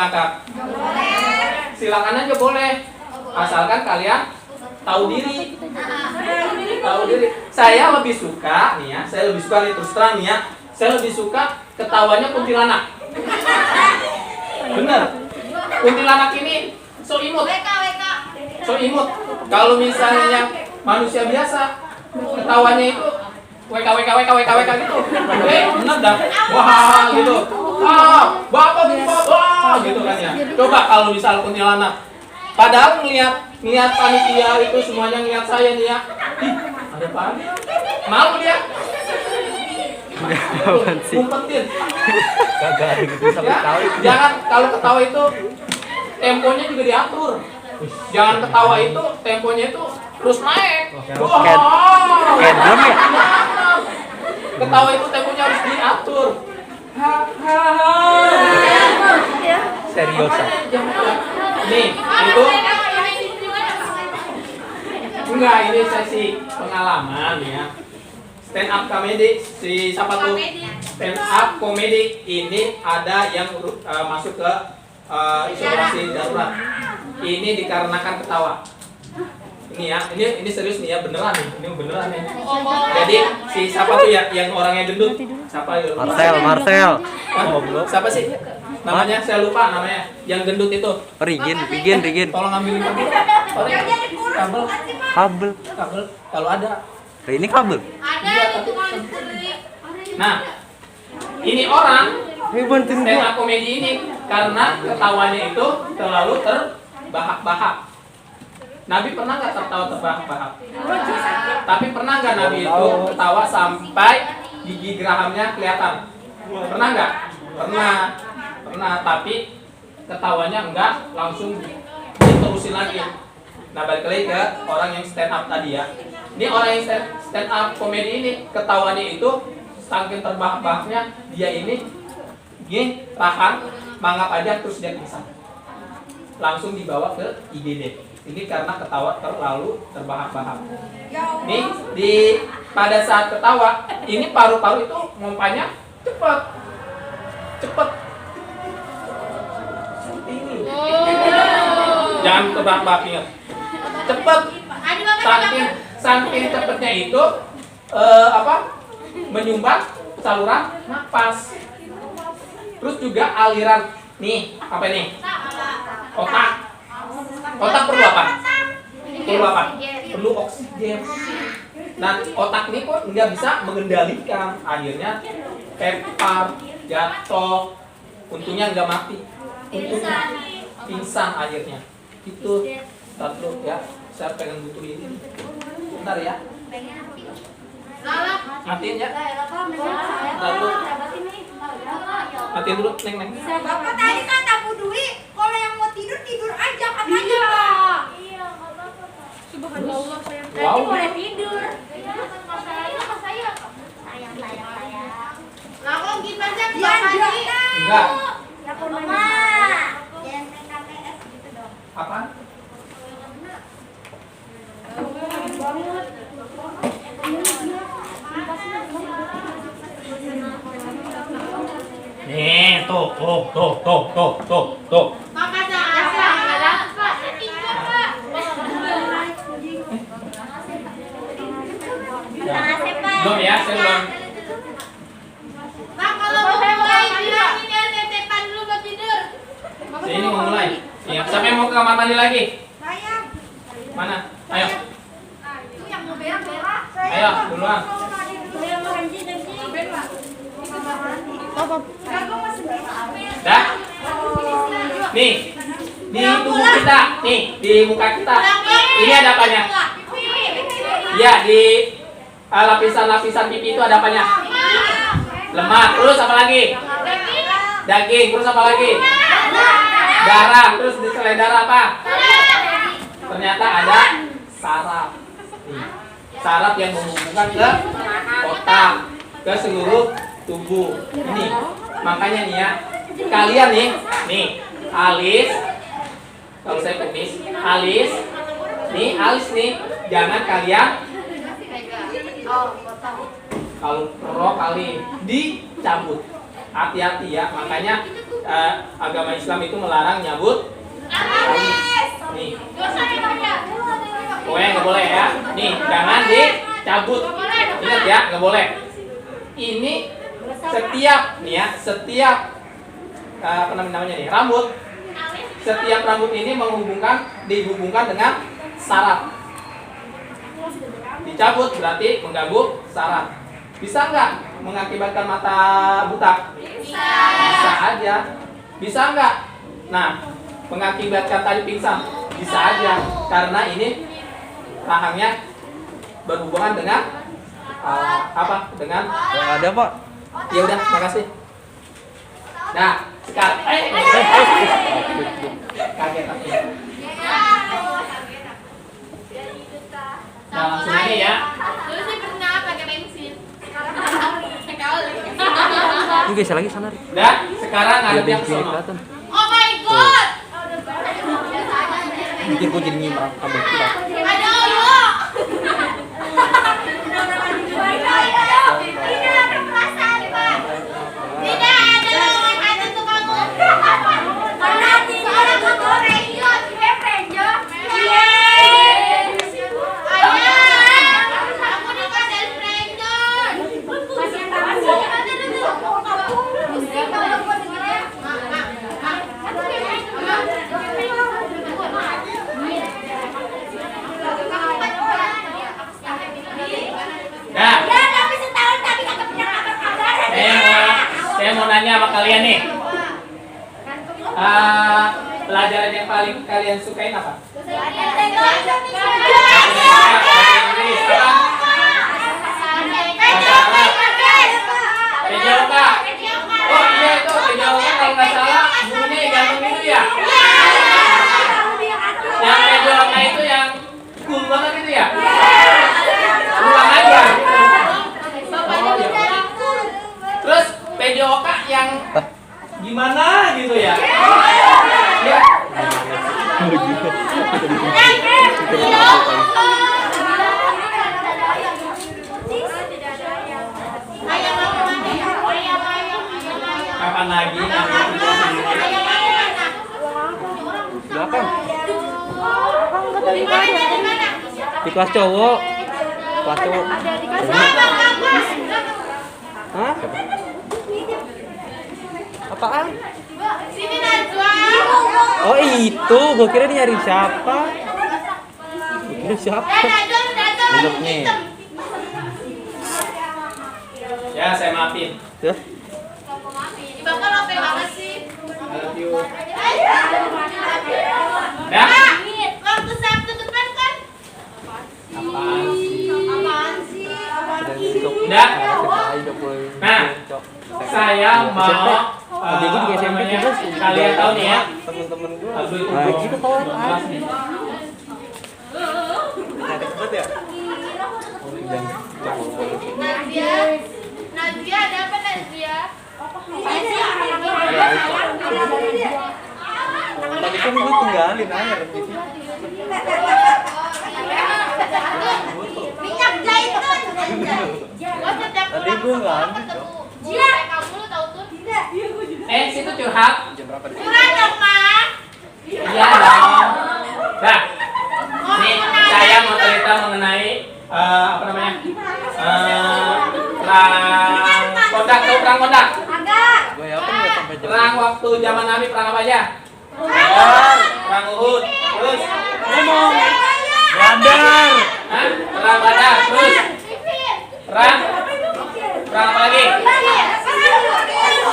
ngakak? Silakan aja boleh. Asalkan kalian tahu diri. Tahu diri. Saya lebih suka nih ya, saya lebih suka nih terus terang nih ya. Saya lebih suka ketawanya kuntilanak. Bener. Kuntilanak ini so imut. So imut. Kalau misalnya manusia biasa ketawanya itu WK gitu. Bener dah. Wah gitu. Bapak gitu kan ya. Coba kalau misal kuntilanak. Padahal ngelihat panitia itu semuanya ngelihat saya nih ya. Ada apa? Malu dia. Ngumpetin. Kagak ada gitu sampai Ya, tahu. jangan kalau ketawa itu temponya juga diatur. Jangan ketawa itu temponya itu terus naik. Roket. Kayak drum ya? Ketawa itu temponya harus diatur. Seriusan. Nih, itu enggak, ini sesi pengalaman ya. Stand up comedy si siapa tuh? Stand up comedy ini ada yang masuk ke isolasi darurat. Ini dikarenakan ketawa. Ini ya, ini serius nih ya, beneran nih. Ini beneran nih. Jadi si siapa tuh ya yang orangnya gendut? Siapa ya? Marcel. Siapa sih? Namanya saya lupa namanya. Yang gendut itu. Rigin. Tolong ambilin kabel. Kabel kalau ada. Ini kabel. Nah, ini orang Bantuin stand up komedi ini karena ketawanya itu terlalu terbahak-bahak. Nabi pernah nggak tertawa terbahak-bahak? Tapi pernah nggak Nabi itu ketawa sampai gigi gerahamnya kelihatan? Pernah nggak? Pernah. Tapi ketawanya enggak langsung diterusin lagi. Nah, balik lagi ke orang yang stand up tadi ya. Ini orang yang stand up komedi ini ketawanya itu saking terbahak-bahaknya dia ini gini tahan mangap aja terus dia pingsan. Langsung dibawa ke IGD. Ini karena ketawa terlalu terbahak-bahak. Nih pada saat ketawa ini paru-paru itu mompanya cepet. Seperti ini. Jangan terbahak-bahak ingat. Cepet. Saking cepetnya itu menyumbat saluran nafas. Terus juga aliran nih, apa ini? Otak perlu apa? Perlu oksigen. Nah, otak ini kok nggak bisa mengendalikan, akhirnya tepar, jatuh. Untungnya nggak mati. Untungnya pingsan akhirnya. Itu satu ya. Saya pengen butuh ini. Bentar ya. Matiin ya. Lalu matiin dulu, Neng. Bapak tadi kata Bu Dwi, kalau yang mau tidur aja katanya. Iya, enggak apa-apa. Subhanallah sayang. Wow. Nanti boleh tidur. Sayang. Lah kok kita aja tadi? Enggak. Mama. Jangan main KTS gitu dong. Apaan? Nih, tuh. Maka ada Pak, tidur, Pak. Belum ya, saya belum. Pak, kalau mau mulai bilangin ya tetepan dulu mau tidur. Sini mau mulai. Iya, siapa yang mau ke kamar mandi lagi? Saya. Mana? Ayo. Itu yang mau berak. Ayo, duluan. Saya mau mandi tadi. Berak. Dah. Nih. Di tubuh kita, nih, di muka kita. Ini ada apanya? Ya, di lapisan-lapisan pipi itu ada apanya? Lemak. Terus apa lagi? Daging. Terus apa lagi? Darah. Terus di selain darah apa? Ternyata ada saraf. Nih, saraf yang menghubungkan ke otak, ke seluruh tubuh. Ini makanya nih ya, kalian nih alis. Kalau saya kumis, alis nih, jangan kalian kalau pro kali dicabut. Hati-hati ya, makanya agama Islam itu melarang nyabut nih. Pokoknya nggak boleh ya. Nih, jangan dicabut. Ingat ya, nggak boleh. Ini setiap nih ya, setiap apa namanya nih, rambut. Setiap rambut ini dihubungkan dengan saraf. Dicabut berarti mengganggu saraf. Bisa nggak mengakibatkan mata buta? Bisa aja. Bisa nggak? Nah, mengakibatkan tadi pingsan? Bisa aja. Karena ini rahangnya berhubungan dengan apa? Dengan Ada Pak. ya udah, makasih. Nah, sekarang kaget aku. Nah, langsung aja ya. Dulu sih pernah pakai bensin. Ini geser lagi sana. Udah, sekarang ada yang sono. kelihatan. Oh my god. Bikin gua jadi ngimang kabel kita. Ada Allah. Tidak ada lowongan ada tuh kamu. Soalnya aku tuh Ranger, Ranger. Ayah, aku dikasih Ranger. Kasihan Nah, Ya, tapi setahun tapi kagak pernah kabar-kabar. saya mau nanya sama kalian nih. Pelajaran yang paling kalian sukain apa? Bahasa Inggris, apa? PJOK. Oh iya itu PJOK kalau nggak salah gurunya yang ganteng itu ya. Yang PJOK itu yang cool banget itu ya. Ulang aja. Oh, iya. Terus PJOK yang gimana gitu ya? Ya. Kapan lagi? Belakang. Di kelas cowok. Kelas cowok. Hah? Apaan? Sini Najwa. Oh itu, gua kira dia nyari siapa. Gua kira siapa? Duduk nih. Ya, saya maafin. Tuh. Bapak lope banget sih. I love you. Ya. Ya. Waktu Sabtu depan kan? Apaan sih? Apaan sih? Udah. Nah, saya mau Adik gua juga SMP namanya, terus. kalian tahu nih ya. Temen-temen gua. Abdul Nah, gitu kawan. Bahas nih. Ada cepet ya? Nadia. Nadia ada apa Nadia? Tadi kan gua tinggalin air gitu. Minyak zaitun. Tadi gua nggak ambil, Cok. Iya. Kamu lu tahu tuh? Situ curhat. Jam berapa nih? Curhat dong, Ma. Iya dong. Nah, nih saya mau cerita mengenai apa namanya? Perang kondak, tahu perang kondak? Agak. Gua ya kan nggak sampai jam. Perang waktu zaman Nabi perang apa aja? Perang Uhud. Terus Ngomong. Badar. Hah? Perang Badar. Terus perang apa lagi?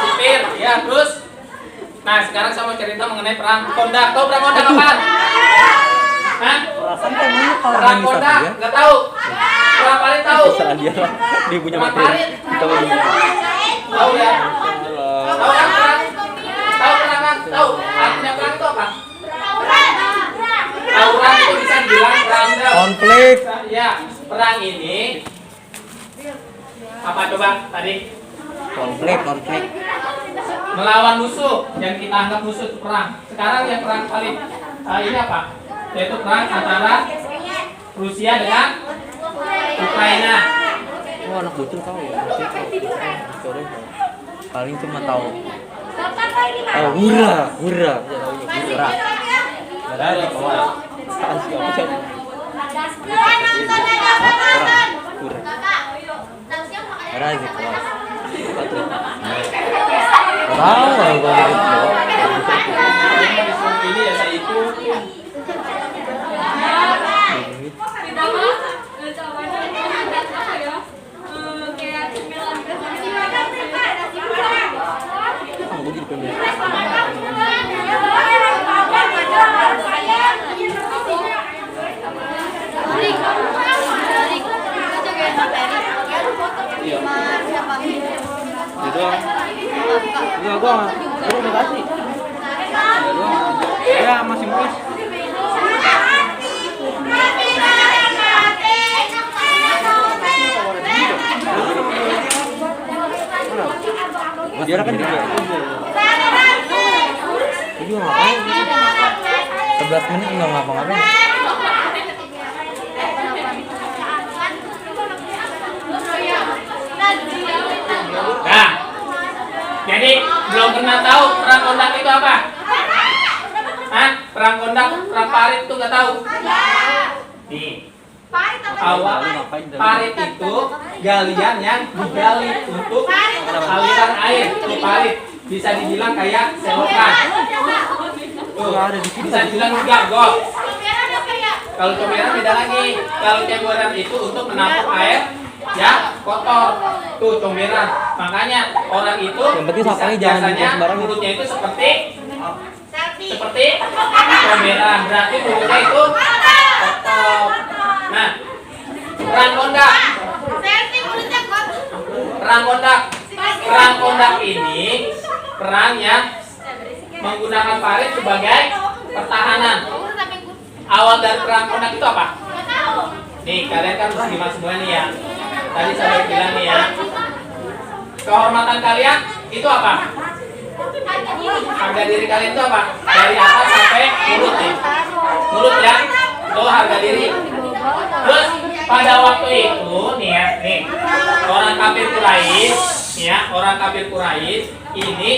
Sipir. Ya, terus. Nah, sekarang saya mau cerita mengenai perang kondak. Tahu perang kondak apaan? Hah? Perasaan kamu kalau Perang kondak? dia. Nggak tahu. Perang paling tahu. Terserah dia lah. Dia punya Perang materi. paling Tahu dia. tahu ya? Tahu kan perang? Tahu perang kan? Tahu. Artinya perang itu apa? Tawuran itu bisa dibilang perang. Konflik. Ya, perang ini apa coba tadi? Konflik. Melawan musuh yang kita anggap musuh itu perang. Sekarang yang perang paling ini apa? Yaitu perang antara Rusia dengan Ukraina. Oh anak bocil tahu ya. Sore. Paling cuma tahu Oh, hura. Dari kelas. Razik kelas. Tahu gua Ini ya saya ikutin. Enggak, gua mau kasih. Ya, masih muis. Dia kan juga. Dia ngapain? 11 menit enggak ngapa-ngapain. Nah, jadi belum pernah tahu perang kondak itu apa? Hah? Perang kondak, perang parit itu nggak tahu? Nih, awal parit itu galian yang digali untuk aliran air itu parit. Bisa dibilang kayak selokan. Tuh, bisa dibilang juga gol. Kalau comberan beda lagi. Kalau cemboran itu untuk menampung air ya kotor. Tuh comberan. Makanya orang itu yang penting sapanya jangan biasanya sembarangan. mulutnya itu seperti comberan. Berarti mulutnya itu kotor. Nah, perang kondak. Perang kondak ini perang yang menggunakan parit sebagai pertahanan. Awal dari perang kondak itu apa? Nih, kalian kan muslimah semua nih ya. Tadi saya bilang nih ya. Kehormatan kalian itu apa? Harga diri kalian itu apa? Dari atas sampai mulut nih. Mulut ya. Itu harga diri. Terus pada waktu itu nih ya, nih orang kafir Quraisy, ya, orang kafir Quraisy ini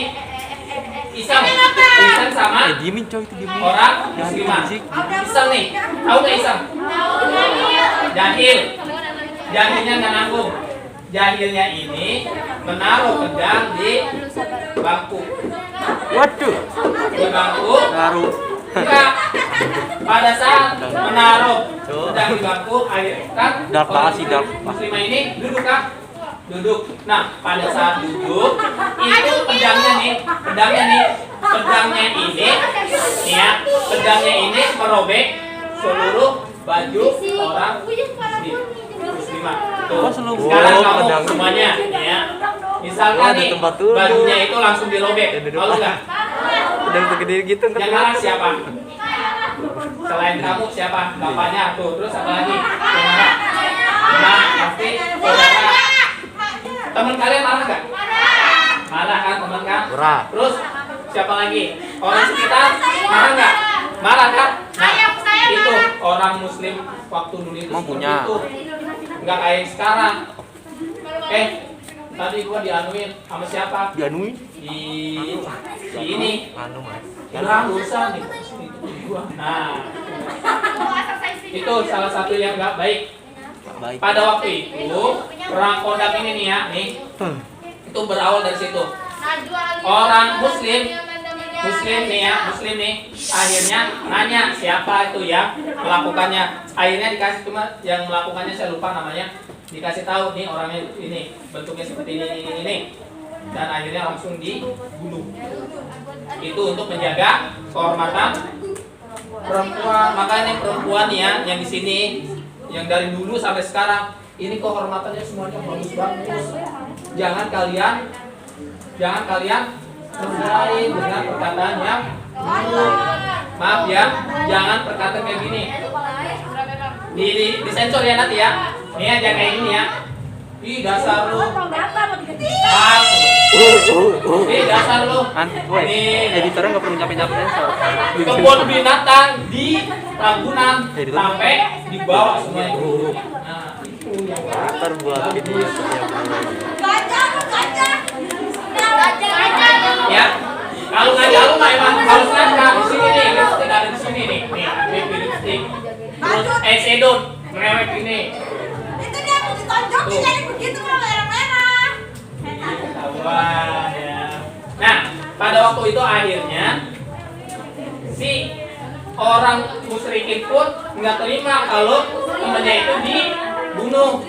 Islam sama Diemin coy itu diemin. orang muslimah. Islam nih, tahu nggak Islam? Jahilnya nggak nanggung. Jahilnya ini menaruh pedang di bangku. Waduh. Di bangku. Taruh. Enggak. Pada saat menaruh pedang di bangku, kan Dark orang sih, dark. muslimah ini duduk kan? Duduk. Nah, pada saat duduk itu pedangnya nih ya, pedangnya ini merobek seluruh baju orang muslimah. Tuh. Sekarang kamu semuanya ya. Misalkan nih bajunya itu langsung dirobek. Malu nggak? Udah segede gitu kan. Yang marah siapa? Selain kamu siapa? Bapaknya tuh. Terus apa lagi? Yang marah? Nah, pasti saudara. Teman kalian marah nggak? Marah kan teman kan? Marah. Terus siapa lagi? Orang sekitar marah nggak? Marah kan? Nah, itu orang muslim waktu dulu itu Mau punya. itu nggak kayak sekarang. Tadi gua dianuin sama siapa? Dianuin? Di ini. Anu mas. Udah usah nih. Gua. Nah, itu salah satu yang nggak baik. Baik. Pada waktu itu perang kondak ini nih ya, nih itu berawal dari situ. Orang muslim nih ya, muslim nih akhirnya nanya siapa itu ya melakukannya. Akhirnya dikasih, cuma yang melakukannya saya lupa namanya. Dikasih tahu nih orangnya ini bentuknya seperti ini. Dan akhirnya langsung dibunuh. Itu untuk menjaga kehormatan perempuan. Makanya perempuan ya yang di sini, yang dari dulu sampai sekarang ini kehormatannya semuanya bagus. Jangan kalian menilai dengan perkataan yang maaf ya, jangan perkataan kayak gini. Di sensor ya nanti ya. Nih aja kayak gini ya. Ih dasar lu. Ih dasar lu. Editornya nggak perlu capek-capek sensor. Kebun binatang di Ragunan sampai dibawa semuanya. Nah, itu yang Ntar buat video setiap hari. Gajah. ya. Kalau ngajak lu mah emang harus ngajak di sini nih, lipstick ada di sini nih. Nih, lipstick. Terus eyeshadow mewek ini. Itu dia mau ditonjokin jadi begitu kalau merah-merah. Ketahuan ya. Nah, pada waktu itu akhirnya si orang musyrikin pun nggak terima kalau temannya itu dibunuh.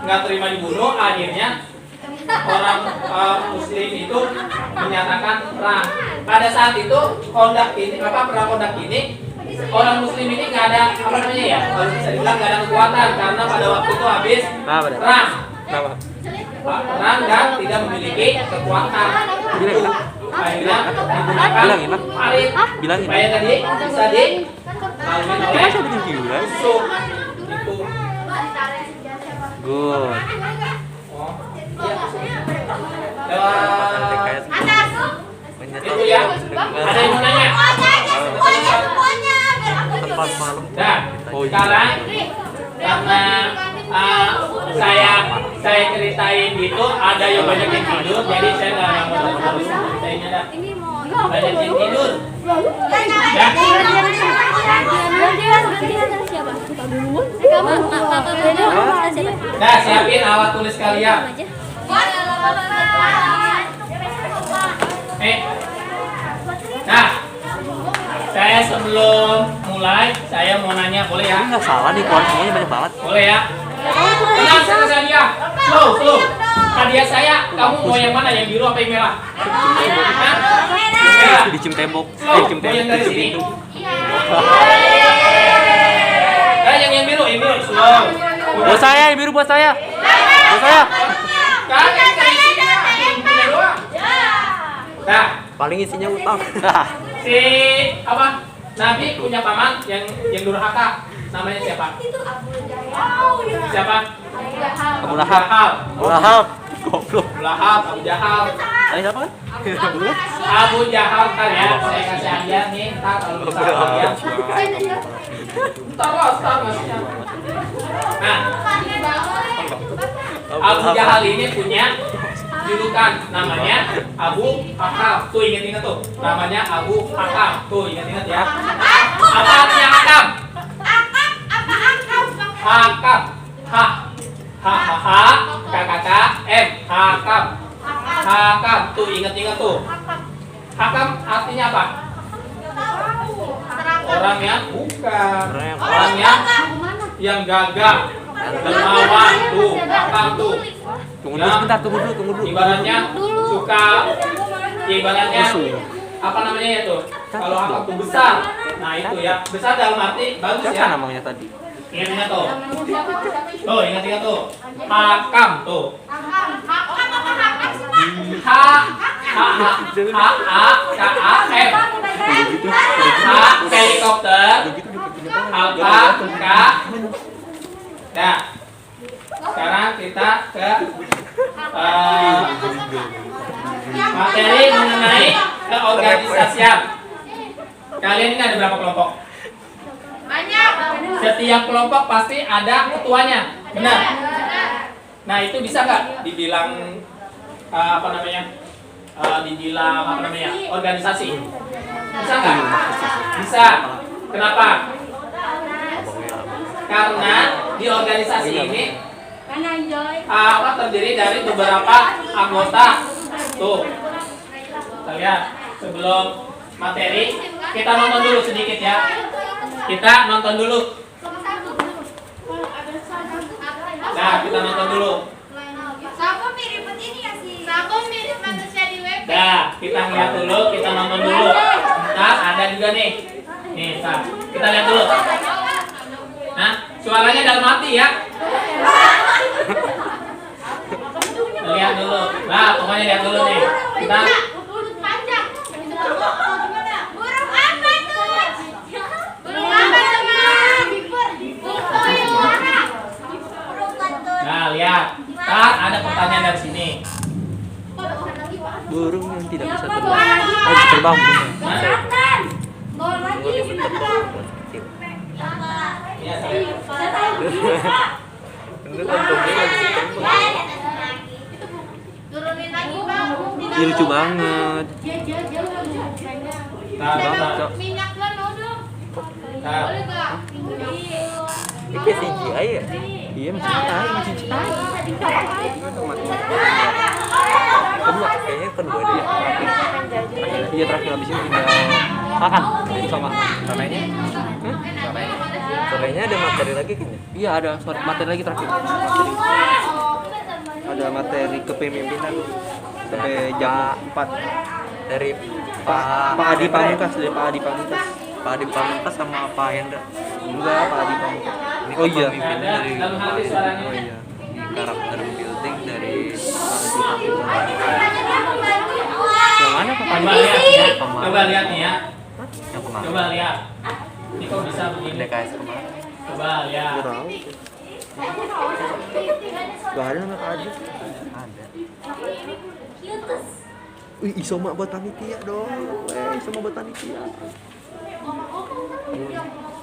Nggak terima dibunuh, akhirnya orang muslim itu menyatakan perang. Pada saat itu perang Kondak ini orang muslim ini nggak ada apa namanya ya, kalau bisa dibilang nggak ada kekuatan karena pada waktu itu habis perang. Perang dan tidak memiliki kekuatan. Akhirnya digunakan parit. Bilangin. Supaya tadi bisa dilalui oleh musuh. Itu. Good. Oh, iya. Lewat itu ya. Ada yang mau nanya? Semuanya biar aku juga. Nah, sekarang karena saya ceritain gitu, ada yang banyak yang tidur, jadi saya nggak mau terus ceritainnya dah. Banyak yang tidur. Ya. Nah, siapin alat tulis kalian. Nah, saya sebelum mulai, saya mau nanya, boleh ya? Nggak salah nih, kawan semuanya banyak banget. Boleh ya? Tenang, saya hadiah. Slow. Hadiah saya, kamu mau yang mana? Yang biru apa yang merah? Hah? Merah. Dicium tembok. Slow, Dicium mau yang dari dicium sini. pintu. Yang biru, slow. Buat saya, yang biru buat saya. Buat saya. Kan yang dari sini ya, punya doang. Nah, Paling isinya utang. si apa? Nabi punya paman yang durhaka. Namanya siapa? Siapa? Abu Lahab. Abu Lahab. Goblok. Abu Lahab, Abu Jahal. Tadi siapa kan? Abu Jahal kan ya. Saya kasih hadiah nih. Ntar kalau bisa hadiah. Ntar maksudnya. Nah, Abu Jahal ini punya julukan, namanya Abu Hakam. Tuh ingat tuh. Namanya Abu Hakam. Tuh ingat ya. Apa artinya Hakam? Hakam. M. Hakam. Tuh ingat tuh. Hakam artinya apa? Orang yang bukan. Orang yang gagah, dermawan. Tuh, Hakam tuh. Tunggu dulu sebentar, tunggu dulu. Ibaratnya suka, ibaratnya apa namanya ya tuh? Kalau Hakam tuh besar. Nah itu ya, besar dalam arti bagus Siapa ya. namanya tadi? Ingat tuh. Tuh, ingat tuh. Hakam tuh. H-A-K-A-M. H helikopter. Alfa K. Nah, sekarang kita ke materi mengenai keorganisasian. Kalian ini ada berapa kelompok? Banyak. Setiap kelompok pasti ada ketuanya, benar? Nah itu bisa nggak dibilang dibilang organisasi? Bisa nggak? Bisa. Kenapa? Karena di organisasi ini terdiri dari beberapa anggota. Tuh, kita lihat sebelum materi kita nonton dulu sedikit ya. Kita nonton dulu. Nah, kita nonton dulu. Sapo mirip ini ya sih. Sapo mirip manusia di web. Nah, kita lihat dulu, kita nonton dulu. Nah, ada juga nih. Nih, kita lihat dulu. Nah, suaranya dalam hati ya. Lihat dulu. Nah, pokoknya lihat dulu nih. Kita Burung panjang. Burung apa tuh? Burung apa teman? Nah, lihat. Ntar ada pertanyaan dari sini. Burung yang tidak bisa terbang. Oh, bisa terbang. Gol lagi. Iya, saya. Turunin lagi bang. Ih, lucu banget. Nah, Cok. Minyak lah dong. nah. Boleh gak? Ini kayak CGI ya? Iya, masih CGI. Kayaknya kedua dia. Iya, terakhir habis ini tinggal makan sama sorenya. Sorenya ada materi lagi kayaknya. Iya, ada materi lagi terakhir. Ada materi kepemimpinan sampai jam 4 dari Pak Adi Pamungkas, Pak Adi Pamungkas sama Pak Hendra. Enggak, Pak Adi Pamungkas. Ini Oh iya. kepemimpinan dari Dalam hati suaranya. Oh iya. Ini karakter building dari yang mana Pak Coba Adi? lihat ya. Kemarin. Coba lihat nih ya. Yang kemarin. Coba lihat. Ini kok bisa begini? DKS kemarin. Coba lihat. Gak tahu. Gak ada nama Kak Adi. Ada. Wih, isoma buat panitia dong. Isoma buat panitia.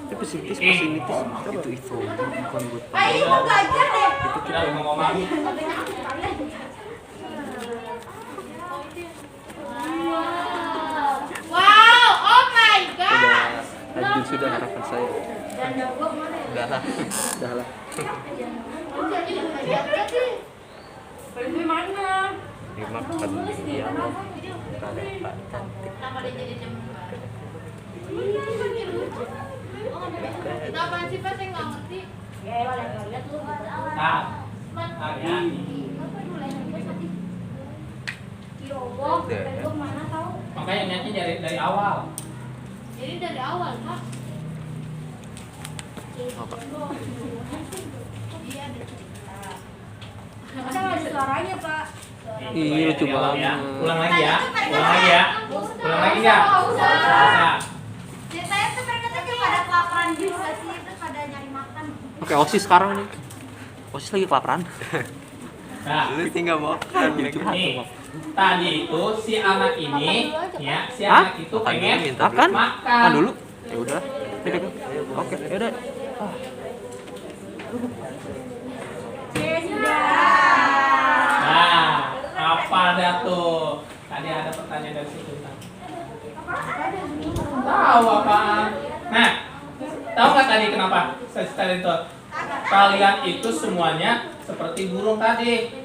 Ini pesimis. Itu bukan buat Ayo mau belajar deh. Itu kita ngomong. Wow, oh my god. Sudah harapan saya. udah lah. Udah lah. Pergi mana? Dimakan dia loh. Ada Pak cantik. Kita apaan sih Pak? Saya nggak ngerti. Nah, nah ya. Makanya niatnya dari awal. Jadi dari awal Pak. Apa? Iya. Ada nggak ada suaranya Pak? Ih, lucu banget. Ulang lagi ya. Ulang lagi ya. Ulang lagi ya. Bisa. Ceritanya tuh mereka tuh pada kelaparan juga sih, terus pada nyari makan. Oke, OSIS sekarang nih. OSIS lagi kelaparan. Nah, Lu tinggal makan. nih. Tadi itu si anak ini, ya, si Hah? anak itu Makan pengen dulu, minta makan. makan. Makan dulu. Ya udah. Oke, ya udah. Nah, apa dah tuh? Tadi ada pertanyaan dari situ. Tahu apaan? Nah, tahu nggak tadi kenapa? Saya itu kalian itu semuanya seperti burung tadi.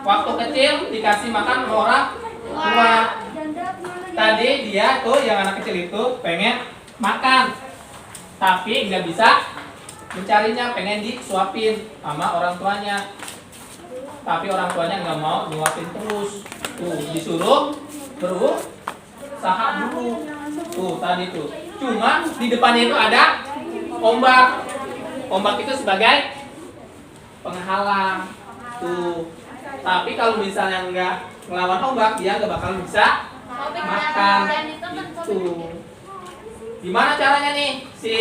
Waktu kecil dikasih makan sama orang tua. Tadi dia tuh yang anak kecil itu pengen makan, tapi nggak bisa mencarinya, pengen disuapin sama orang tuanya. Tapi orang tuanya nggak mau nyuapin terus. Tuh disuruh berusaha dulu. Tuh tadi tuh. Cuma di depannya itu ada ombak. Ombak itu sebagai penghalang. Tuh. Tapi kalau misalnya nggak ngelawan ombak, dia nggak bakal bisa makan. Itu. Gimana caranya nih si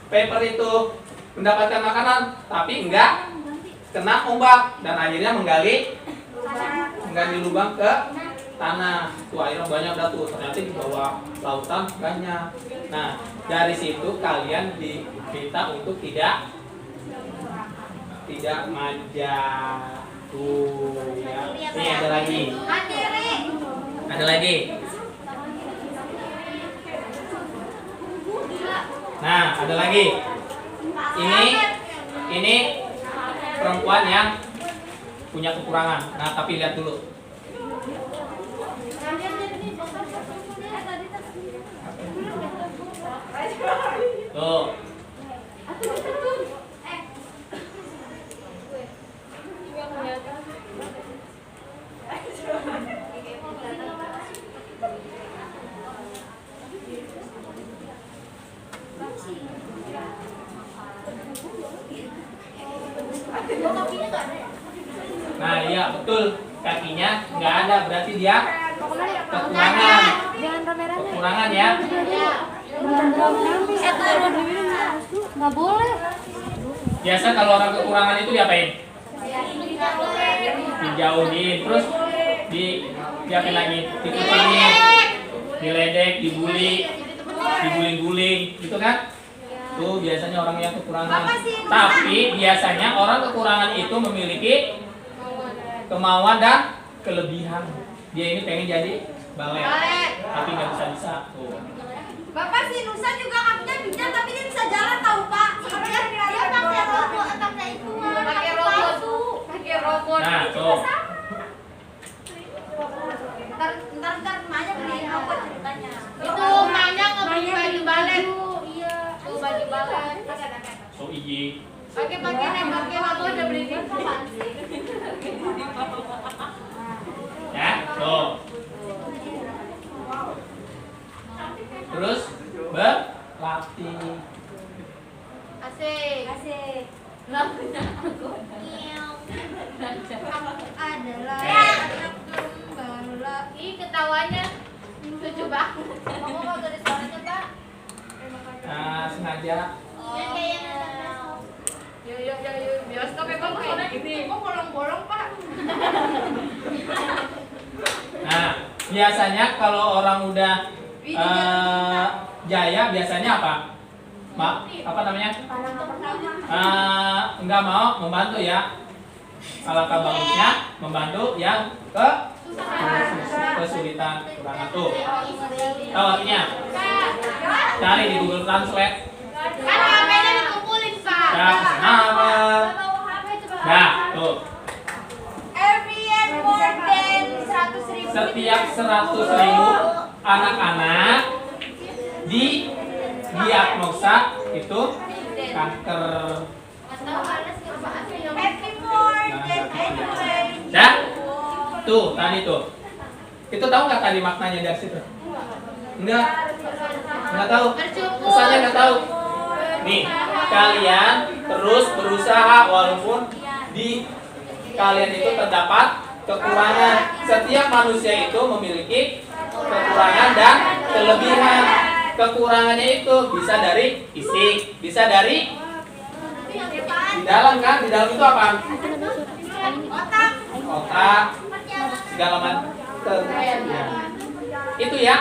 Pepper itu mendapatkan makanan, tapi enggak kena ombak dan akhirnya menggali lubang ke tanah. Tuh airnya banyak dah tuh, ternyata di bawah lautan banyak. Nah dari situ kalian diminta untuk tidak manja. Tuh ya. Ini ada lagi. Ada lagi. Nah, ada lagi. Ini perempuan yang punya kekurangan. Nah, tapi lihat dulu. Tuh. Nah, iya betul. Kakinya nggak ada, berarti dia kekurangan. Kekurangan ya. Nggak boleh. Biasa kalau orang kekurangan itu diapain? Dijauhin, terus diapain lagi? Dikucingin, diledek, diguling-guling, gitu kan? Tuh biasanya orang yang kekurangan. Tapi biasanya orang kekurangan itu memiliki kemauan dan kelebihan. Dia ini pengen jadi balet, tapi nggak bisa. Tuh. Bapak si Nusa juga kakinya pincang tapi dia bisa jalan tahu Pak. Dia pakai robot, pakai itu. Pakai robot. Nah, tuh. Ntar emaknya beliin robot ceritanya. Itu emaknya ngebeli baju balet. Iya. Tuh baju balet. So iyi. Pakai aku udah beli di Ya, tuh. Terus berlatih. Asik. Asik. Lagunya Adalah Eh. anak gembala. Ih, ketawanya lucu banget. Kamu mau dari suaranya Pak? Nah, sengaja. Yang kayak Yuk, bioskop emang kayak gini. kok bolong-bolong Pak? Nah, biasanya kalau orang udah jaya biasanya apa? Apa namanya? Enggak mau membantu ya. Alangkah bagusnya membantu yang kesulitan kekurangan tuh. Tahu artinya? Cari di Google Translate. Kan HP-nya dikumpulin, Pak. Ya, nama. Nah, tuh. Every year more than 100.000. Setiap 100.000 anak-anak didiagnosa itu kanker. Every more than anyway. Ya? Tuh, tadi tuh. Itu tahu nggak tadi maknanya dari situ? Enggak. Enggak tahu. Pesannya enggak tahu. Nih, kalian terus berusaha walaupun di kalian itu terdapat kekurangan. Setiap manusia itu memiliki kekurangan dan kelebihan. Kekurangannya itu bisa dari fisik, bisa dari di dalam kan? Di dalam itu apa? Otak, segala macam. Itu ya.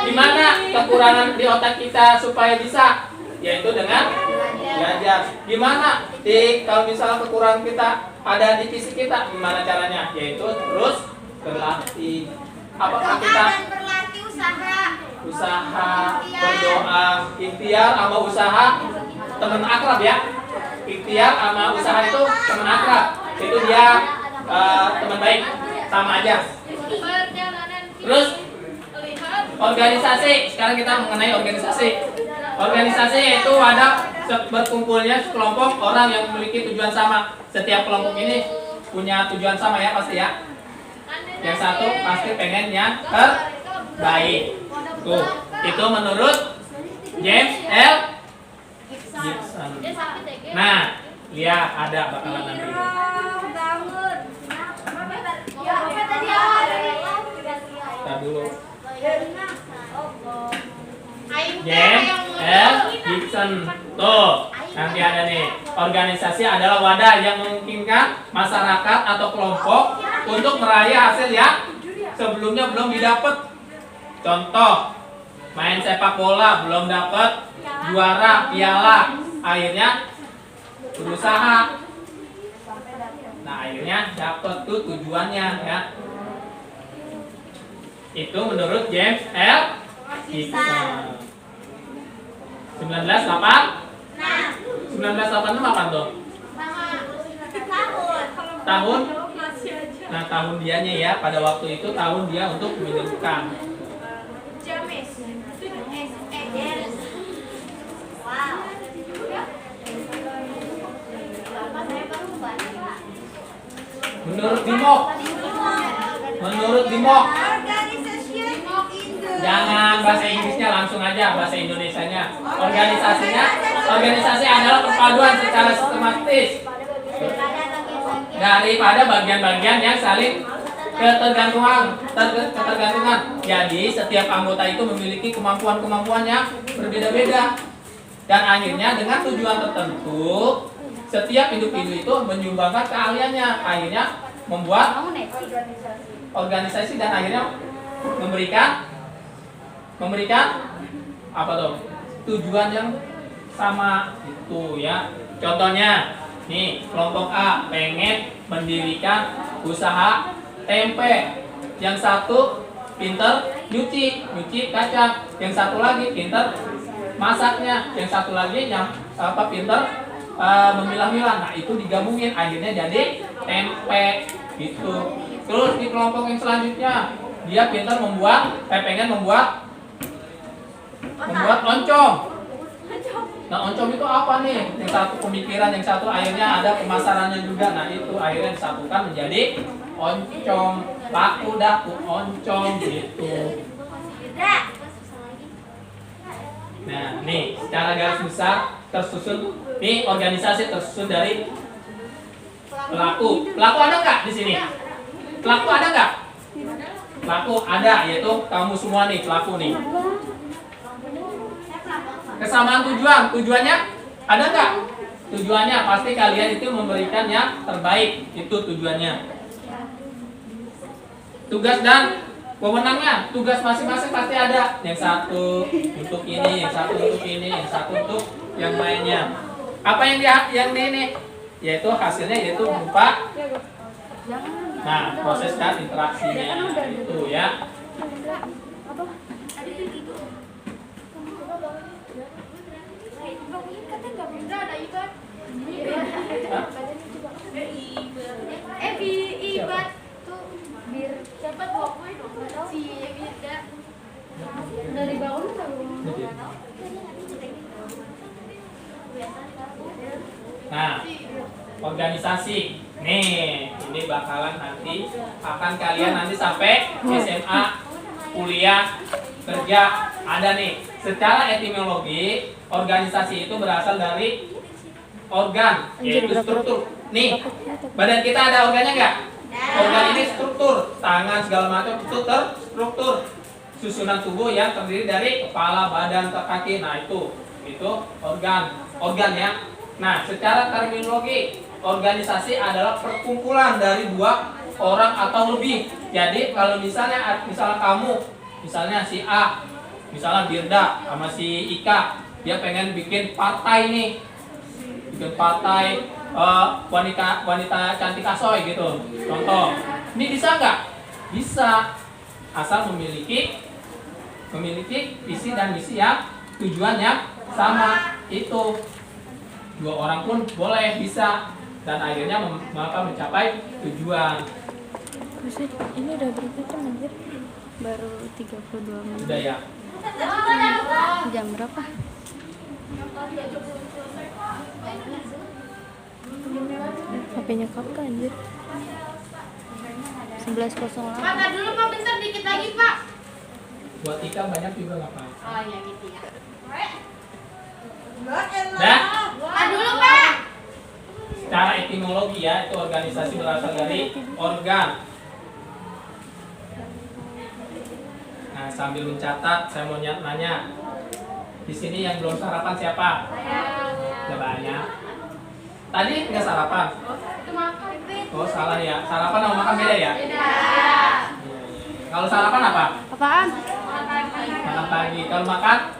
Gimana kekurangan di otak kita supaya bisa? Yaitu dengan belajar. Gimana kalau misalnya kekurangan kita ada di fisik kita, gimana caranya? Yaitu terus berlatih. Apakah kita Dan berlatih usaha, berdoa, ikhtiar sama usaha teman akrab ya. Ikhtiar sama usaha itu teman akrab. Itu dia teman baik, sama aja. Terus organisasi. Sekarang kita mengenai organisasi. Organisasi yaitu ada berkumpulnya sekelompok orang yang memiliki tujuan sama. Setiap kelompok ini punya tujuan sama ya pasti ya. Yang satu pasti pengen yang terbaik. Tuh, itu menurut James L. Gibson. Nah, lihat ada bakalan nanti. Kita dulu. James L. Gibson. Tuh, nanti ada nih. Organisasi adalah wadah yang memungkinkan masyarakat atau kelompok untuk meraih hasil yang sebelumnya belum didapat. Contoh, main sepak bola belum dapat juara piala, akhirnya berusaha. Nah, akhirnya dapat tuh tujuannya ya. Itu menurut James L. Gibson. 1986 apa tuh? Tahun. Nah, tahun dianya ya, pada waktu itu tahun dia untuk menyembuhkan. Menurut Dimok. Jangan bahasa Inggrisnya, langsung aja bahasa Indonesianya. Organisasi adalah perpaduan secara sistematis daripada bagian-bagian yang saling ketergantungan. Jadi setiap anggota itu memiliki kemampuan yang berbeda-beda. Dan akhirnya dengan tujuan tertentu, setiap individu itu menyumbangkan keahliannya. Akhirnya membuat organisasi dan akhirnya memberikan apa tuh? Tujuan yang sama itu ya. Contohnya nih, kelompok A pengen mendirikan usaha tempe, yang satu pinter nyuci kacang, yang satu lagi pinter masaknya, yang satu lagi yang pinter memilah-milah. Nah itu digabungin akhirnya jadi tempe gitu. Terus di kelompok yang selanjutnya dia pinter pengen membuat oncom. Nah oncom itu apa nih? Yang satu pemikiran, yang satu akhirnya ada pemasarannya juga. Nah itu akhirnya disatukan menjadi oncom, laku daku oncom gitu. Nah nih secara garis besar tersusun nih organisasi tersusun dari pelaku. Pelaku ada nggak di sini? Pelaku ada nggak? Pelaku ada, yaitu kamu semua nih pelaku nih. Kesamaan tujuannya ada nggak? Tujuannya pasti kalian itu memberikan yang terbaik, itu tujuannya. Tugas dan wewenangnya, tugas masing-masing pasti ada. Yang satu untuk ini, yang satu untuk ini, yang satu untuk yang lainnya. Apa yang ini? Yaitu hasilnya yaitu berupa proses dan interaksinya itu ya. Ibat tuh bir siapa tuh si Birda dari bangun Nah, organisasi. Nih, ini bakalan nanti akan kalian nanti sampai SMA, kuliah, kerja ada nih. Secara etimologi, organisasi itu berasal dari organ, yaitu struktur. Nih, badan kita ada organnya nggak? Organ ini struktur, tangan segala macam itu terstruktur. Susunan tubuh yang terdiri dari kepala, badan, kaki. Nah itu organ ya. Nah, secara terminologi, organisasi adalah perkumpulan dari dua orang atau lebih. Jadi kalau misalnya kamu, misalnya si A, misalnya Birda sama si Ika, dia pengen bikin partai nih, bikin partai wanita cantik asoy gitu. Contoh, ini bisa nggak? Bisa, asal memiliki visi dan misi yang tujuannya sama itu. Dua orang pun boleh, bisa, dan akhirnya mencapai tujuan. Buset, ini udah berapa jam anjir? Baru 32 menit. Udah ya. Jam berapa? HP-nya Kapka anjir. 11.08. Pak, tar dulu Pak, bentar dikit lagi Pak. Buat Ika banyak juga nggak apa. Oh ya gitu ya. Dah. Tar dulu Pak. Secara etimologi ya, itu organisasi berasal dari organ. Nah, sambil mencatat, saya mau nanya. Di sini yang belum sarapan siapa? Ada banyak. Tadi nggak sarapan? Itu makan. Oh, salah ya. Sarapan sama makan beda ya? Beda. Kalau sarapan apa? Apaan? Makan pagi. Kalau makan?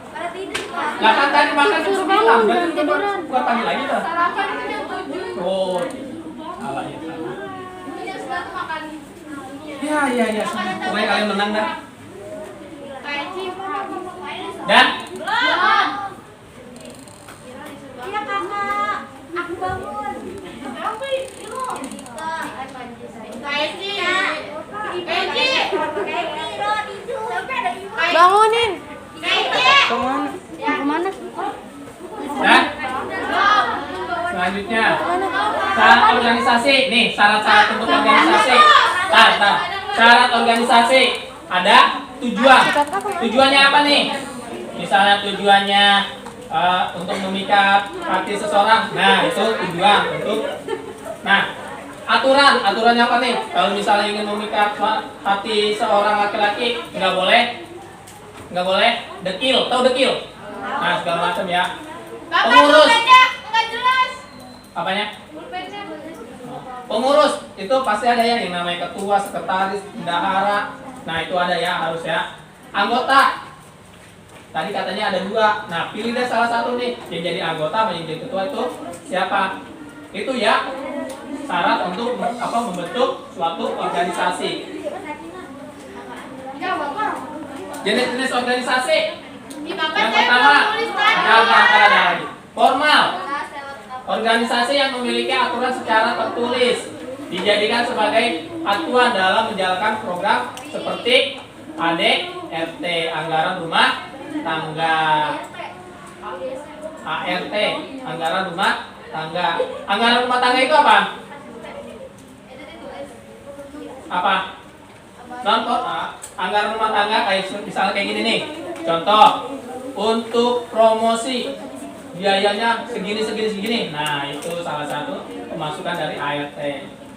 Lah kan tadi makan jam 9. Berarti buat pagi lagi tuh. Sarapan itu jam 7. Oh, salah ya. Itu jam 9 tuh makan. Ya. Pokoknya kalian menang dah. Kayak chip. Dan Belum. Iya kakak, aku bangun. Kayak chip. Kayak chip. Bangunin. Kayak chip. Kemana? Kemana? dan selanjutnya syarat organisasi. Nih, syarat-syarat untuk organisasi. Syarat organisasi ada tujuan. Tujuannya apa nih? Misalnya tujuannya untuk memikat hati seseorang. Nah, itu tujuan untuk. Nah, aturannya apa nih? Kalau misalnya ingin memikat hati seorang laki-laki, nggak boleh dekil. Tahu dekil? Nah, segala macam ya. Bapak Pengurus. pulpennya nggak jelas. Apanya? Pulpennya. Pengurus itu pasti ada ya, yang namanya ketua, sekretaris, bendahara. Nah, itu ada ya, harus ya. Anggota. Tadi katanya ada 2. Nah, pilih deh salah satu nih. Yang jadi anggota sama yang jadi ketua itu siapa? Itu ya. syarat untuk membentuk suatu organisasi. Jenis-jenis organisasi. Yang pertama, ada lagi. Formal. Organisasi yang memiliki aturan secara tertulis dijadikan sebagai acuan dalam menjalankan program seperti AD, RT, anggaran rumah tangga, ART, anggaran rumah tangga. Anggaran rumah tangga itu apa? Apa? Contoh, anggaran rumah tangga kayak misalnya kayak gini nih. Contoh, untuk promosi biayanya segini. Nah, itu salah satu pemasukan dari ART.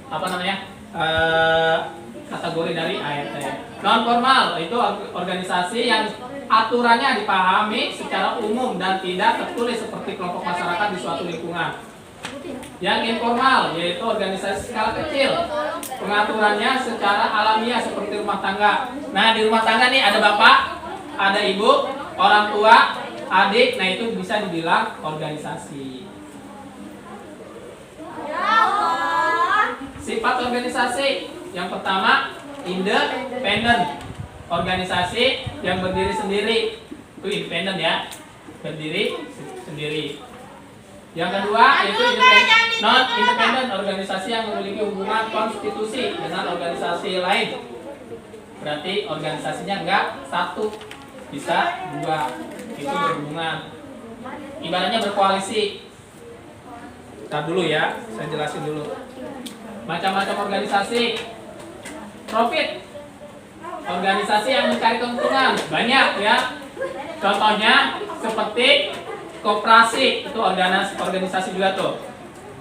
Apa namanya? Kategori dari ART. Non formal itu organisasi yang aturannya dipahami secara umum dan tidak tertulis seperti kelompok masyarakat di suatu lingkungan. Yang informal yaitu organisasi skala kecil. Pengaturannya secara alamiah seperti rumah tangga. Nah, di rumah tangga nih ada bapak, ada ibu, orang tua, adik. Nah, itu bisa dibilang organisasi. Sifat organisasi yang pertama, independen. Organisasi yang berdiri sendiri. Itu independen ya, berdiri sendiri. Yang kedua yaitu non independen, organisasi yang memiliki hubungan konstitusi dengan organisasi lain. Berarti organisasinya enggak satu, bisa dua, itu berhubungan. Ibaratnya berkoalisi. Ntar dulu ya, saya jelasin dulu. Macam-macam organisasi. Profit. Organisasi yang mencari keuntungan banyak ya. Contohnya seperti koperasi, itu organisasi juga tuh.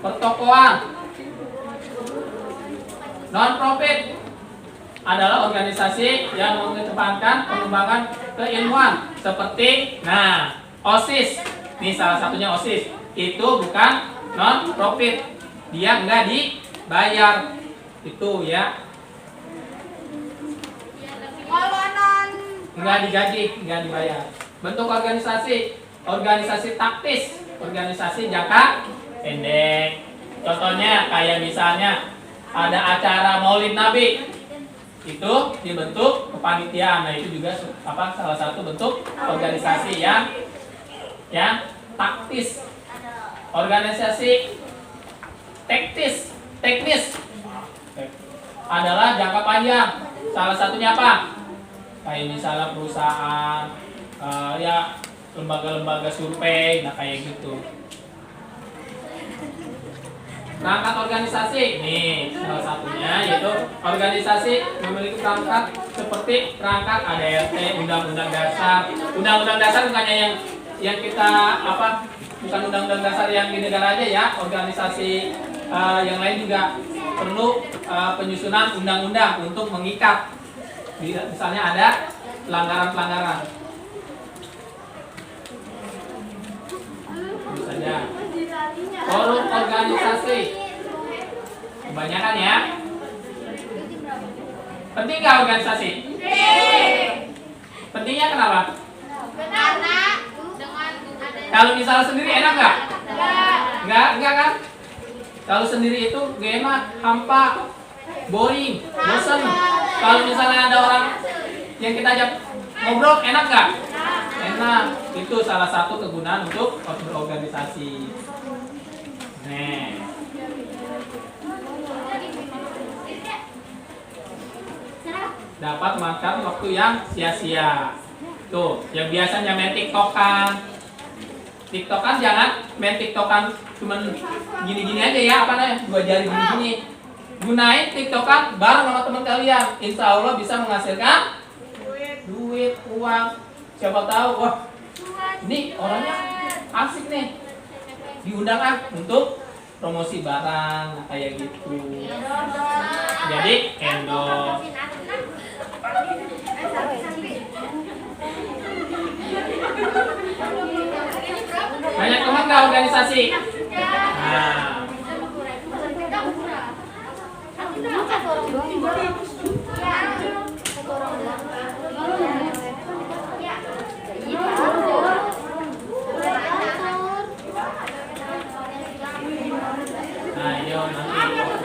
Pertokoan. Non profit adalah organisasi yang mengedepankan pengembangan keilmuan seperti OSIS. Ini salah satunya OSIS. Itu bukan non profit. Dia enggak dibayar. Itu ya. Enggak digaji, enggak dibayar. Bentuk organisasi taktis, organisasi jangka pendek. Contohnya kayak misalnya ada acara Maulid Nabi, itu dibentuk kepanitiaan. Nah, itu juga salah satu bentuk organisasi yang taktis. Organisasi teknis adalah jangka panjang. Salah satunya apa? Kayak misalnya perusahaan, ya lembaga-lembaga survei, nah kayak gitu. Perangkat organisasi, nih salah satunya yaitu organisasi memiliki perangkat seperti perangkat ADRT, Undang-Undang Dasar. Undang-Undang Dasar bukannya yang kita bukan Undang-Undang Dasar yang di negara aja ya, organisasi yang lain juga perlu penyusunan undang-undang untuk mengikat. Misalnya ada pelanggaran-pelanggaran. Tentu saja. Forum organisasi. Kebanyakan ya. Penting nggak organisasi? Pentingnya kenapa? Karena dengan adanya Kalau misalnya sendiri enak nggak? Enggak kan? Kalau sendiri itu gak enak, hampa, boring, bosan. Kalau misalnya ada orang yang kita ajak ngobrol, enak nggak? Enak. Itu salah satu kegunaan untuk berorganisasi. Nih. Dapat makan waktu yang sia-sia. Tuh, yang biasanya main TikTokan. TikTokan jangan main TikTokan cuman gini-gini aja ya, dua jari gini-gini. Gunain TikTokan bareng sama teman kalian. Insya Allah bisa menghasilkan duit, uang. Siapa tahu, wah ini orangnya asik nih, diundang untuk promosi barang kayak gitu. Jadi endorse. Banyak teman nggak organisasi? Nah, nah, yo nanti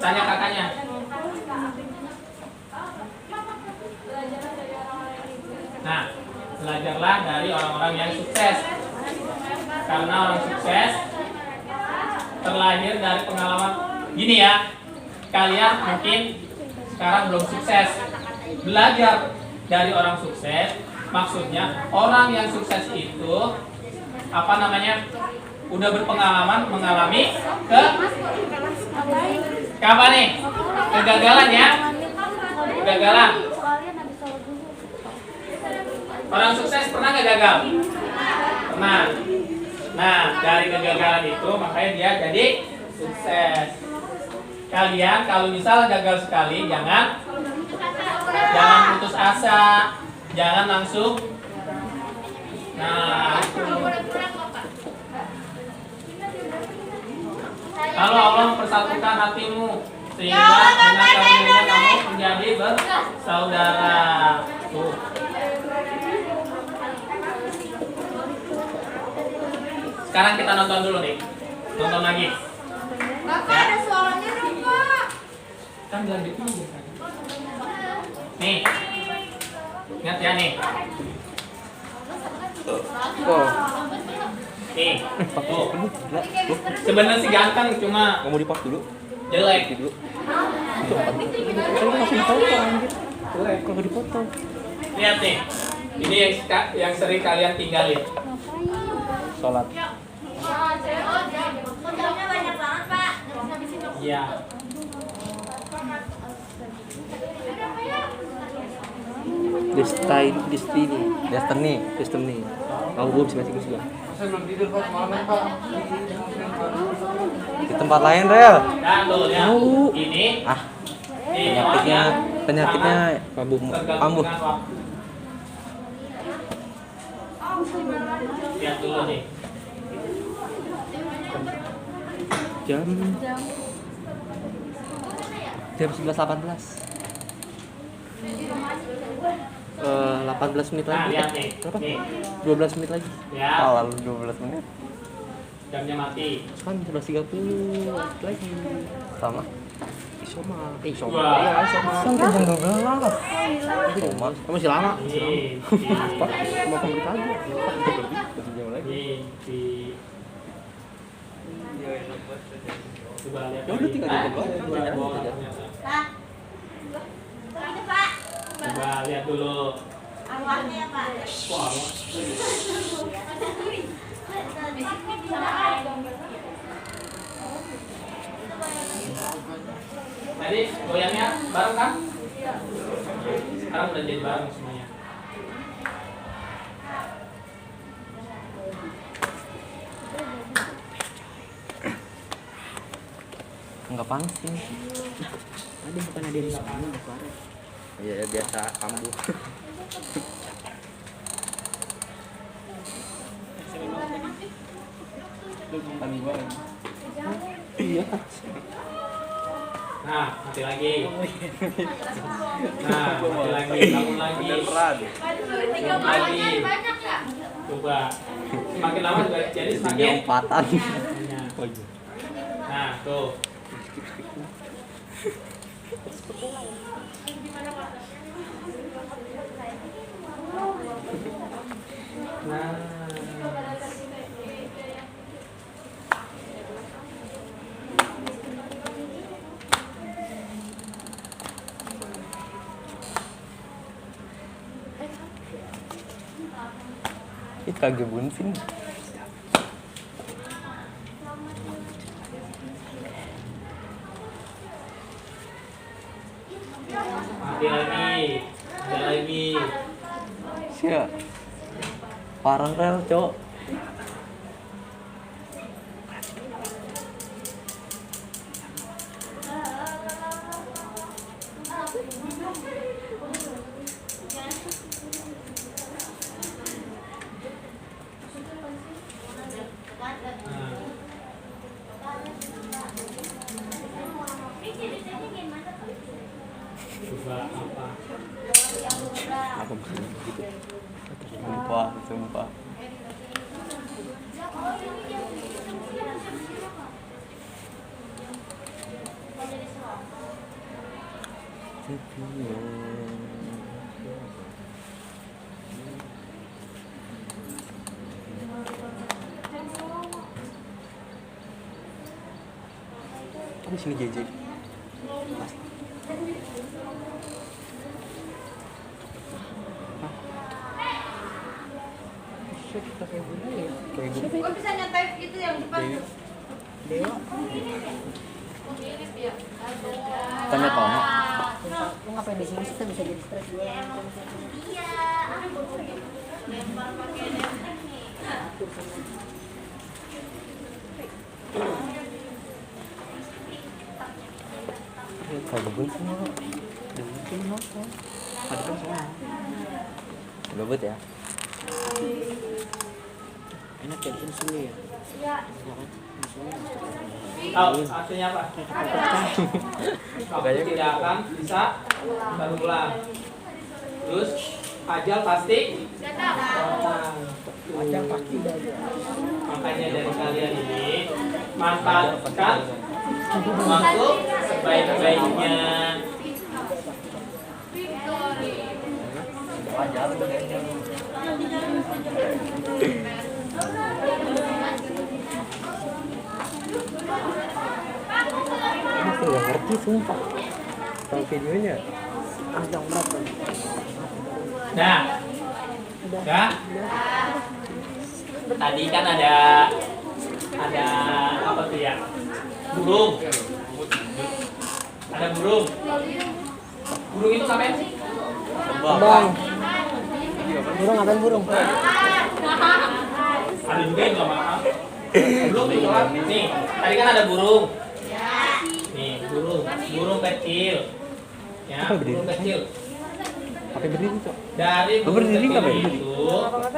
Tanya kakaknya. Nah, belajarlah dari orang-orang yang sukses. Karena orang sukses terlahir dari pengalaman. Gini ya, kalian mungkin sekarang belum sukses. Belajar dari orang sukses, maksudnya orang yang sukses itu apa namanya? Udah berpengalaman mengalami apa nih? Kegagalan ya? Kegagalan. Orang sukses pernah nggak gagal? Pernah. Nah, dari kegagalan itu makanya dia jadi sukses. Kalian kalau misal gagal sekali, jangan putus asa, jangan langsung. Nah, kalau Allah mempersatukan hatimu sehingga dengan karunia kamu menjadi bersaudara. Tuh. Sekarang kita nonton dulu nih. Nonton lagi. Bapak ada suaranya dong, Pak. Kan dilanjutin aja. Nih. Ingat ya nih. Wow. Nih. Tuh. Sebenarnya sih ganteng cuma Nggak mau di-pause dulu? jelek. Dulu. Kan langsung dipotong anjir. Jelek. Kalau nggak dipotong. Lihat nih. Ini yang sering kalian tinggalin. Sholat. Motornya banyak banget, Pak. Iya. Destiny. Tahu belum sih masih gua. Di tempat lain, Rel. Nah, tuh ya. Ini. Ini Penyakitnya tergantung kambuh. dengan waktu. Lihat dulu nih. Jam 11.18. 18 menit Nah, lagi. lihat nih. Berapa? Nih. 12 menit lagi. Ya, Lalu 12 menit. jamnya mati. Kan 11.30 lagi. Sama. Soma. Wah. Iya, Soma. Sampai jam 12. Soma. Kamu masih lama. Nih. Apa? Mau komplek aja. Lebih jam lagi. Nih. Coba lihat. Ya udah, tinggal lagi. dibuka aja, Bola, jalan bola, aja. ternyata. Pak. Itu, Pak. Coba lihat dulu. Awalnya ya, Pak. Wah. Tadi goyangnya bareng kan? Sekarang udah jadi bareng semuanya. Enggak panas sih. Ada bukan ada di sana suara. Iya, biasa kambuh. Iya. Nah, mati lagi. Nah, mati lagi. Bangun lagi. Bangun lagi. Banyak ya? Coba. Semakin lama juga jadi Jadinya semakin. empatan. Oh iya. Nah, tuh. Nah. Ih, kagak bunsin. Mati lagi. Mati lagi. Siap. Parah, Rel, Cok. Nah. Coba apa? Apa maksudnya gitu? Sumpah. Di sini JJ. Gue bisa nyantai itu yang depan. Tanya Tono. Lu ngapain di sini sih? Kita bisa jadi stres. Iya. Lempar pakai lempar nih. Kalau bebet semua. Ada kan semua. Bebet ya. Enak ya di sini ya. Iya. Tahu artinya apa? Waktu tidak akan bisa terulang. Terus ajal pasti datang. Ajal pasti dah. Makanya dari kalian ini manfaatkan waktu sebaik-baiknya. Aku nggak ngerti sumpah. Tahu videonya? Yang berapa? Nah, udah. Tadi kan ada apa tuh ya? Burung. Ada burung. Burung itu sampai sih? Bang. Burung ngapain burung? Ada juga yang nggak makan. Burung itu kan? Nih, tadi kan ada burung. Nih, burung kecil. Ya, burung kecil. Pakai berdiri cok. Dari burung Berdiri kecil nggak, Bang? itu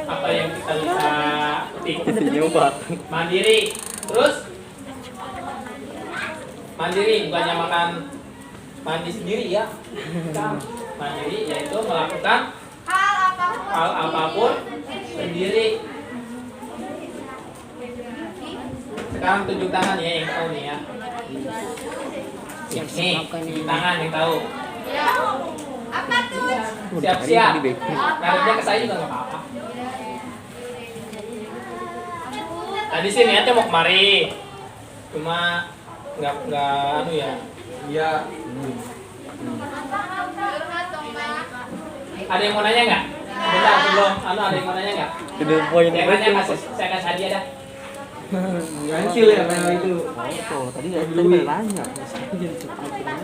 apa yang kita bisa petik? Nyoba. Mandiri. Terus mandiri bukannya makan mandi sendiri ya. Bukan. Mandiri yaitu melakukan hal apapun sendiri. Sekarang tunjuk tangan ya yang tahu nih ya. Nih, tunjuk tangan yang tahu. Apa tuh? Siap-siap. Karena ke saya juga nggak apa-apa. Tadi sih niatnya mau kemari, cuma nggak anu ya. Iya. Ada yang mau nanya nggak? Bentar sebelum ada yang mau nanya nggak? Sudah poin Yang nanya saya kasih hadiah dah. Gancil ya kayak itu. Oh, tadi udah nanya.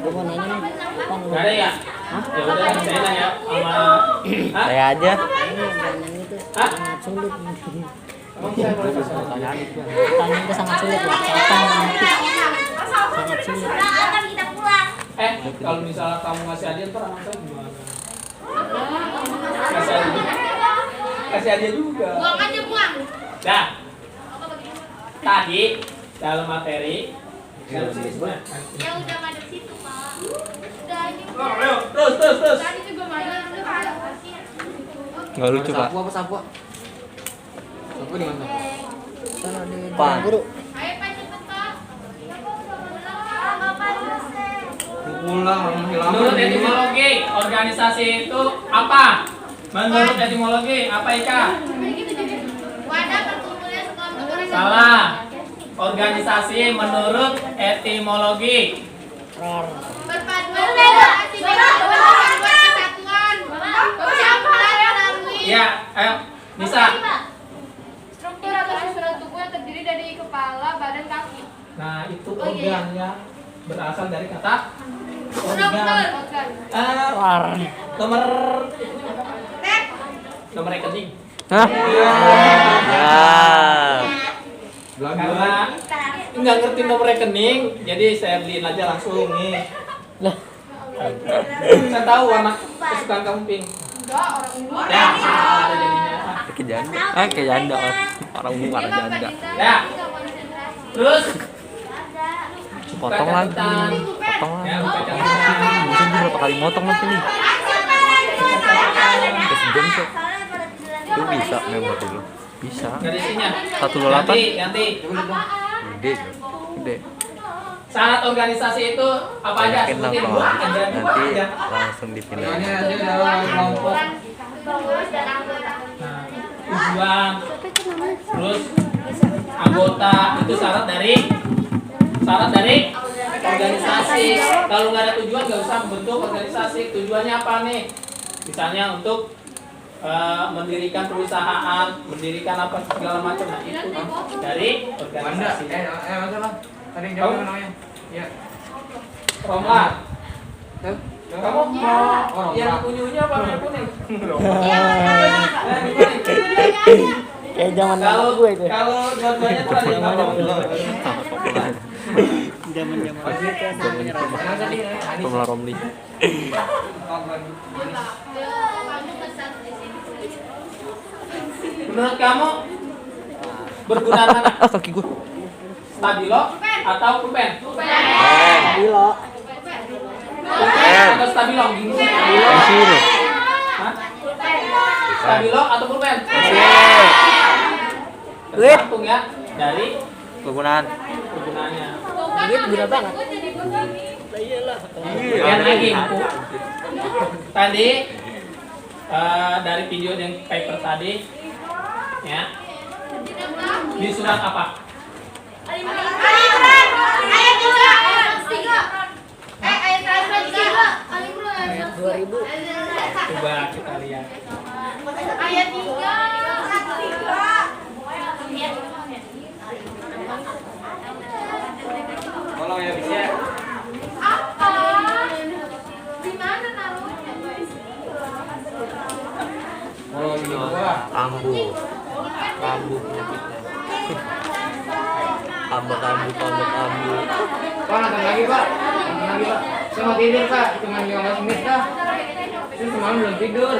Gue mau nanya nih. Nggak ada ya? Ya udah saya nanya sama. Hah? Saya aja. Ini yang itu Hah? sangat sulit. Emang saya boleh kasih? Pertanyaan itu. Pertanyaan itu sangat sulit loh. Kapan nanti? Sangat sulit. Akan kita pulang. Kalau misalnya kamu ngasih hadiah ntar anak saya gimana? Kasih hadiah. Kasih hadiah juga. Buang aja buang. Nah, tadi dalam materi dalam sini sebenarnya. Ya udah madep situ, Pak. Udah ini. Ayo, terus. Tadi juga madep. Nggak lucu, Pak. Apa sapu? Sapu di mana? Sana di Pan. guru. Ayo Pak cepet, Pak. Bapak dosen. Pulang hilang. Menurut etimologi, organisasi itu apa? Menurut etimologi, apa Ika? Wadah berkumpulnya sekelompok orang. Salah. Organisasi menurut etimologi. Berpaduan kesatuan. Percampuran melalui. Ya, ayo, Nisa. Struktur atau susunan tubuh yang terdiri dari kepala, badan, kaki. Nah, itu organnya berasal dari kata organ. Organ. Nomor rekening. Hah? Ya. Karena nggak ngerti nomor rekening, jadi saya beliin aja langsung nih. Saya tahu warna kesukaan kamu pink. Enggak, orang ini. Ya, ada jadinya. Kayak janda. Kayak janda. Orang luar janda. Ya. Terus Potong lagi. Potong lagi. Bisa berapa kali motong nanti nih? Udah sejam tuh. Lu bisa memori lu. Bisa. nggak ada isinya. 128. Ganti. Gede. Gede. Syarat organisasi itu apa aja? Yakin lah Sebutin Pak. dua aja, dua Nanti aja. langsung dipindah. Aja dalam kelompok. Nah, tujuan, terus anggota itu syarat dari organisasi. Kalau nggak ada tujuan nggak usah membentuk organisasi. Tujuannya apa nih? Misalnya untuk mendirikan perusahaan, mendirikan apa segala macam. Nah itu dari organisasi. Tadi jawab namanya. Iya. Romlan. Kamu mau yang unyu-unyu apa yang kuning? Kayak zaman Kalau gue itu. kalau dua-duanya tuh ada yang apa? Zaman-zaman Romla Romli. Menurut kamu berguna mana? Kaki gue. Stabilo atau pulpen? Bilo. Pulpen atau stabilo? Gini sih. Mesin. Hah? Stabilo atau pulpen? Duit. Tergantung ya dari Kegunaan. kegunaannya. Duit guna banget. Lihat lagi. Tadi dari video yang paper tadi, ya. Di surat apa? Ali Imran ayat 3 ayat 3. Ayat 3. Ali Imran ayat 2000. Coba kita lihat. ayat 3. Kalau ya bisa. Apa? Di mana taruhnya? Kalau ini gua. Ambu. Ambu penyakitnya. Ambek ambu. Pak, nonton lagi, Pak. Nonton lagi, Pak. Saya mau tidur, Pak. Cuma 15 menit, Pak. Saya semalam belum tidur.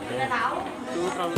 Tidak tahu. Tuh terlalu